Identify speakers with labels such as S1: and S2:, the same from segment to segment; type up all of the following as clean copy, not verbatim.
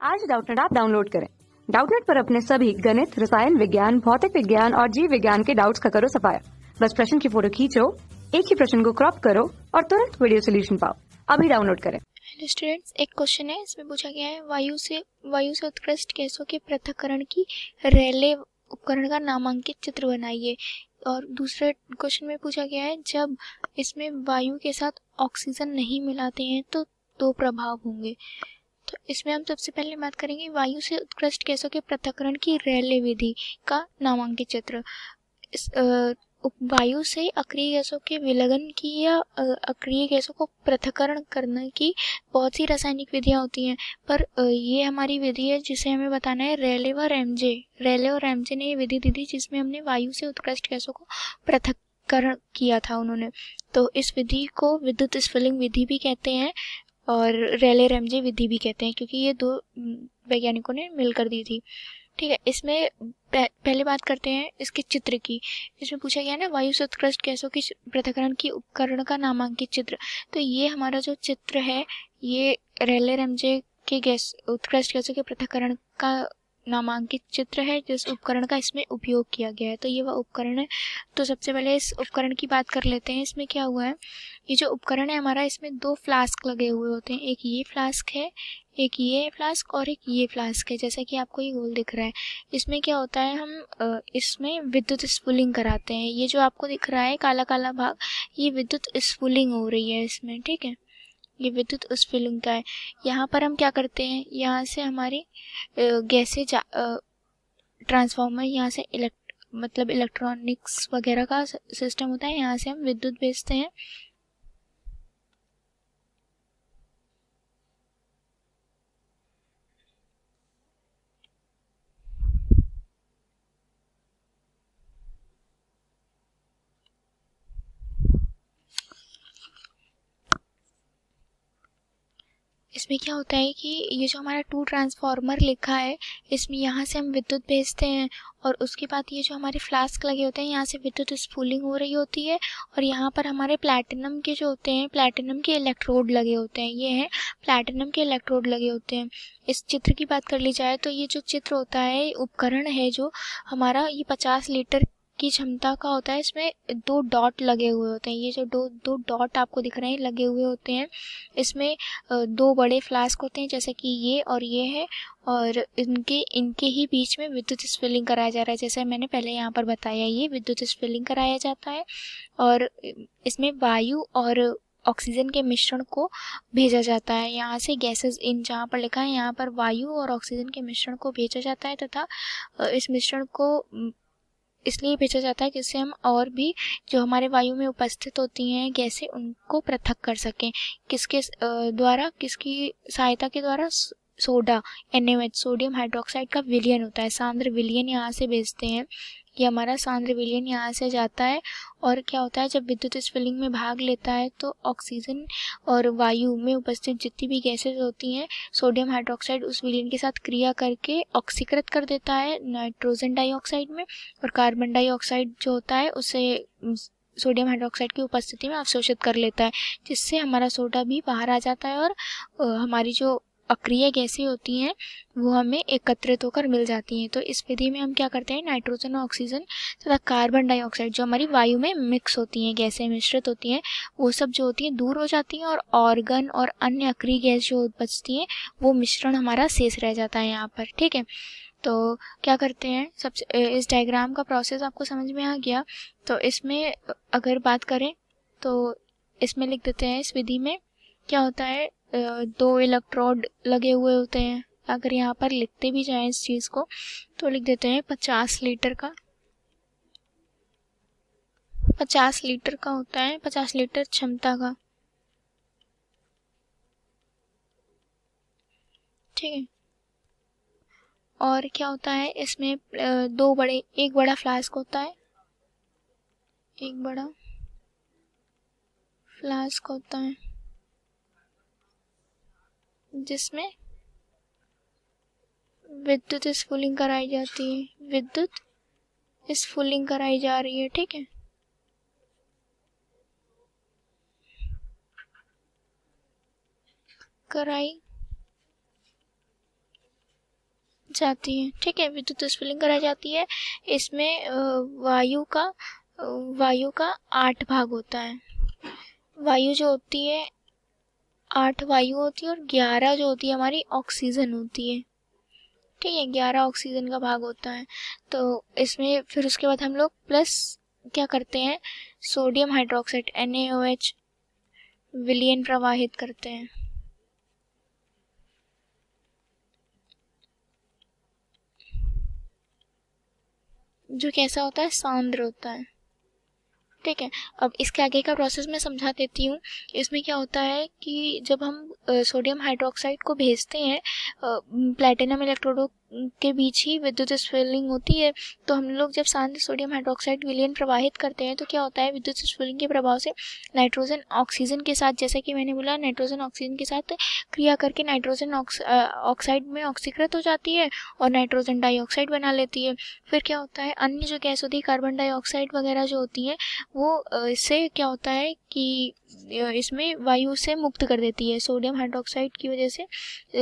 S1: आज Doubtnut app download करें। Doubtnut पर अपने सभी गणित, रसायन विज्ञान, भौतिक विज्ञान और जीव विज्ञान के डाउट्स का करो सफाया। बस प्रश्न की फोटो खींचो, एक ही प्रश्न को क्रॉप करो और तुरंत वीडियो सोल्यूशन पाओ। अभी डाउनलोड करें।
S2: हेलो स्टूडेंट्स, एक क्वेश्चन है। इसमें पूछा गया है वायु से उत्कृष्ट गैसों के पृथक्करण की रेले उपकरण का नामांकित चित्र बनाइए। और दूसरे क्वेश्चन में पूछा गया है जब इसमें वायु के साथ ऑक्सीजन नहीं मिलाते हैं तो दो प्रभाव होंगे। तो इसमें हम सबसे पहले बात करेंगे वायु से उत्कृष्ट गैसों के पृथक्करण की रेले विधि का नामांकित चित्र। इस वायु से अक्रिय गैसों के विलगन की या अक्रिय गैसों को पृथक्करण करने की बहुत सी रासायनिक विधियां होती हैं, पर ये हमारी विधि है जिसे हमें बताना है रेले और एमजे ने ये विधि दी थी जिसमें हमने वायु से उत्कृष्ट गैसों को पृथक्करण किया था उन्होंने। तो इस विधि को विद्युत स्फुलिंग विधि भी कहते हैं और रेले एमजे विधि भी कहते हैं, क्योंकि ये दो वैज्ञानिकों ने मिलकर दी थी। ठीक है, इसमें पहले बात करते हैं इसके चित्र की। इसमें पूछा गया है ना वायु से उत्कृष्ट गैसों की पृथक्करण की उपकरण का नामांकित चित्र। तो ये हमारा जो चित्र है ये रेले एमजे के गैस उत्कृष्ट गैसों के पृथक्करण का नामांकित चित्र है जिस उपकरण का इसमें उपयोग किया गया है। तो ये वह उपकरण है। तो सबसे पहले इस उपकरण की बात कर लेते हैं। इसमें क्या हुआ है, ये जो उपकरण है हमारा, इसमें दो फ्लास्क लगे हुए होते हैं। एक ये फ्लास्क है, एक ये फ्लास्क और एक ये फ्लास्क है, जैसा कि आपको ये गोल दिख रहा है। इसमें क्या होता है, हम इसमें विद्युत स्फुलिंग कराते हैं। ये जो आपको दिख रहा है काला काला भाग, ये विद्युत स्फुलिंग हो रही है इसमें। ठीक है, ये विद्युत स्फुलिंग का है। यहाँ पर हम क्या करते हैं, यहाँ से हमारी गैसें ट्रांसफार्मर, यहाँ से मतलब इलेक्ट्रॉनिक्स वगैरह का सिस्टम होता है, यहाँ से हम विद्युत भेजते हैं। इसमें क्या होता है कि ये जो हमारा 2 ट्रांसफार्मर लिखा है, इसमें यहाँ से हम विद्युत भेजते हैं और उसके बाद ये जो हमारे फ्लास्क लगे होते हैं यहाँ से विद्युत स्फूलिंग हो रही होती है। और यहाँ पर हमारे प्लैटिनम के जो होते हैं, प्लैटिनम के इलेक्ट्रोड लगे होते हैं। ये है प्लैटिनम के इलेक्ट्रोड लगे होते हैं। इस चित्र की बात कर ली जाए तो ये जो चित्र होता है, उपकरण है जो हमारा, ये 50 लीटर की क्षमता का होता है। इसमें दो डॉट लगे हुए होते हैं। ये जो दो डॉट आपको दिख रहे हैं लगे हुए होते हैं। इसमें दो बड़े फ्लास्क होते हैं जैसे कि ये और ये है, और इनके ही बीच में विद्युत स्फुलिंग कराया जा रहा है। जैसे मैंने पहले यहाँ पर बताया, ये विद्युत स्फुलिंग कराया जाता है और इसमें वायु और ऑक्सीजन के मिश्रण को भेजा जाता है। यहाँ से गैसेस, इन जहाँ पर लिखा है यहाँ पर वायु और ऑक्सीजन के मिश्रण को भेजा जाता है, तथा इस मिश्रण को इसलिए भेजा जाता है जिससे हम और भी जो हमारे वायु में उपस्थित होती हैं गैसें, उनको पृथक कर सकें। किसके द्वारा, किसकी सहायता के द्वारा, सोडा NaOH, सोडियम हाइड्रोक्साइड का विलयन होता है, सांद्र विलयन यहाँ से भेजते हैं। ये हमारा सांद्र विलयन यहाँ से जाता है और क्या होता है, जब विद्युत स्फुलिंग में भाग लेता है तो ऑक्सीजन और वायु में उपस्थित जितनी भी गैसेज होती हैं, सोडियम हाइड्रोक्साइड उस विलयन के साथ क्रिया करके ऑक्सीकृत कर देता है नाइट्रोजन डाइऑक्साइड में, और कार्बन डाइऑक्साइड जो होता है उसे सोडियम हाइड्रोक्साइड की उपस्थिति में अवशोषित कर लेता है, जिससे हमारा सोडा भी बाहर आ जाता है और हमारी जो अक्रिय गैसें होती हैं वो हमें एकत्रित होकर मिल जाती हैं। तो इस विधि में हम क्या करते हैं, नाइट्रोजन और ऑक्सीजन तथा कार्बन डाइऑक्साइड जो हमारी वायु में मिक्स होती हैं, गैसें मिश्रित होती हैं, वो सब जो होती हैं दूर हो जाती हैं और ऑर्गन और अन्य अक्रिय गैस जो बचती हैं वो मिश्रण हमारा शेष रह जाता है यहाँ पर। ठीक है, तो क्या करते हैं, सबसे इस डायग्राम का प्रोसेस आपको समझ में आ गया। तो इसमें अगर बात करें तो इसमें लिख देते हैं, इस विधि में क्या होता है, दो इलेक्ट्रोड लगे हुए होते हैं। अगर यहाँ पर लिखते भी जाएं इस चीज़ को तो लिख देते हैं 50 लीटर का, 50 लीटर का होता है, 50 लीटर क्षमता का। ठीक है, और क्या होता है इसमें एक बड़ा फ्लास्क होता है, एक बड़ा फ्लास्क होता है जिसमें विद्युत स्फुलिंग कराई जाती है, विद्युत स्फुलिंग कराई जा रही है। ठीक है, कराई जाती है। ठीक है, विद्युत स्फुलिंग कराई जाती है। इसमें वायु का 8 भाग होता है। वायु जो होती है 8 वायु होती है और 11 जो होती है हमारी ऑक्सीजन होती है। ठीक है, 11 ऑक्सीजन का भाग होता है। तो इसमें फिर उसके बाद हम लोग प्लस क्या करते हैं, सोडियम हाइड्रोक्साइड NaOH विलयन प्रवाहित करते हैं। जो कैसा होता है, सांद्र होता है। ठीक है, अब इसके आगे का प्रोसेस मैं समझा देती हूँ। इसमें क्या होता है कि जब हम सोडियम हाइड्रोक्साइड को भेजते हैं प्लैटिनम इलेक्ट्रोडों के बीच ही विद्युत स्फुलिंग होती है। तो हम लोग जब सांद्र सोडियम हाइड्रोक्साइड विलयन प्रवाहित करते हैं तो क्या होता है, विद्युत स्फुलिंग के प्रभाव से नाइट्रोजन ऑक्सीजन के साथ, जैसे कि मैंने बोला, नाइट्रोजन ऑक्सीजन के साथ क्रिया करके नाइट्रोजन ऑक्साइड में ऑक्सीकृत हो जाती है और नाइट्रोजन डाइऑक्साइड बना लेती है। फिर क्या होता है, अन्य जो गैस होती है कार्बन डाइऑक्साइड वगैरह जो होती है वो इससे क्या होता है कि इसमें वायु से मुक्त कर देती है। सोडियम हाइड्रोक्साइड की वजह से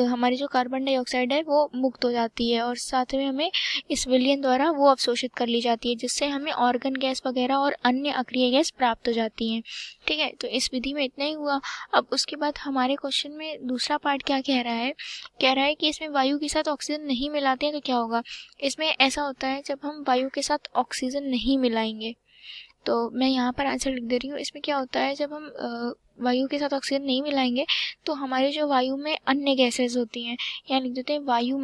S2: हमारी जो कार्बन डाइऑक्साइड है वो मुक्त हो जाती है और साथ में हमें इस विलयन द्वारा वो अवशोषित कर ली जाती है, जिससे हमें ऑर्गन गैस वगैरह और अन्य अक्रिय गैस प्राप्त हो जाती हैं। ठीक है, तो इस विधि में इतना ही हुआ। अब उसके बाद हमारे क्वेश्चन में दूसरा पार्ट क्या कह रहा है कि इसमें वायु के साथ ऑक्सीजन नहीं मिलाते हैं तो क्या होगा। इसमें ऐसा होता है, जब हम वायु के साथ ऑक्सीजन नहीं मिलाएंगे, तो मैं यहाँ पर आंसर लिख दे रही हूँ। इसमें क्या होता है, जब हम वायु के साथ ऑक्सीजन नहीं मिलाएंगे तो हमारे जो वायु में अन्य गैसेस होती हैं, यहाँ लिख देते हैं वायु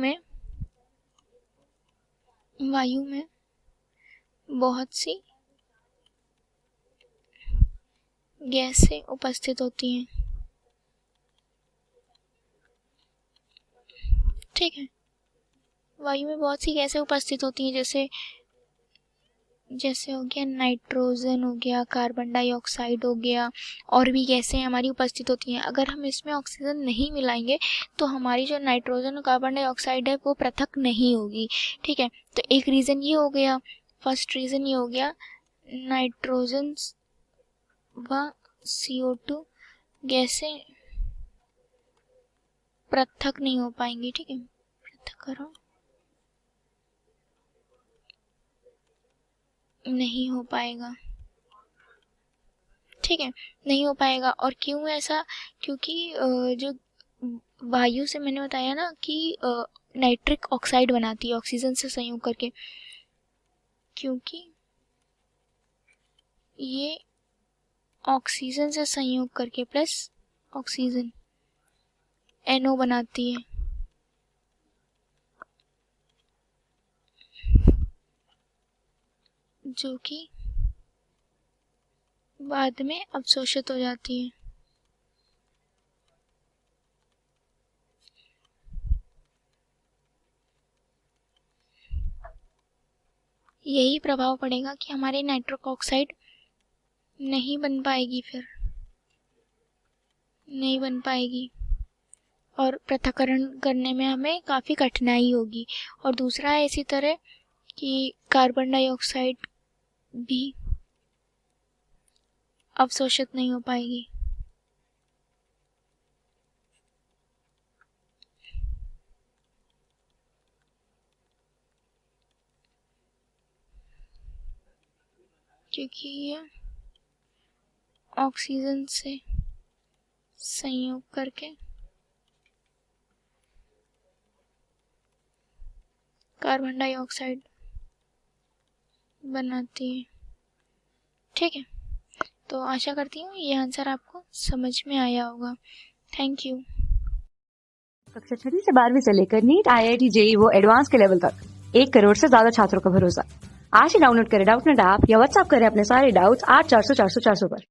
S2: में बहुत सी गैसें उपस्थित होती हैं। ठीक है, वायु में बहुत सी गैसें उपस्थित होती हैं, जैसे हो गया नाइट्रोजन, हो गया कार्बन डाइऑक्साइड, हो गया और भी गैसें हमारी उपस्थित होती हैं। अगर हम इसमें ऑक्सीजन नहीं मिलाएंगे तो हमारी जो नाइट्रोजन और कार्बन डाइऑक्साइड है वो पृथक नहीं होगी। ठीक है, तो एक रीज़न ये हो गया, फर्स्ट रीज़न ये हो गया, नाइट्रोजन व CO2 गैसें पृथक नहीं हो पाएंगी। ठीक है, पृथक करो, नहीं हो पाएगा। ठीक है, नहीं हो पाएगा। और क्यों ऐसा, क्योंकि जो वायु से मैंने बताया ना कि नाइट्रिक ऑक्साइड बनाती है ऑक्सीजन से संयोग करके, क्योंकि ये ऑक्सीजन से संयोग करके प्लस ऑक्सीजन NO बनाती है, जो कि बाद में अवशोषित हो जाती है। यही प्रभाव पड़ेगा कि हमारी नाइट्रिक ऑक्साइड नहीं बन पाएगी, फिर नहीं बन पाएगी और पृथक्करण करने में हमें काफ़ी कठिनाई होगी। और दूसरा है इसी तरह कि कार्बन डाइऑक्साइड भी अवशोषित नहीं हो पाएगी। क्योंकि ये ऑक्सीजन से संयोग करके कार्बन डाइऑक्साइड बनाती है। ठीक है, तो आशा करती हूँ ये आंसर आपको समझ में आया होगा। Thank you.
S1: कक्षा 6 से 12वीं से लेकर नीट, IIT, JEE वो एडवांस के लेवल तक 1 करोड़ से ज्यादा छात्रों का भरोसा। आज ही डाउनलोड करें डाउटनेट ऐप या व्हाट्सएप करें अपने सारे डाउट्स 8400 400 400 पर।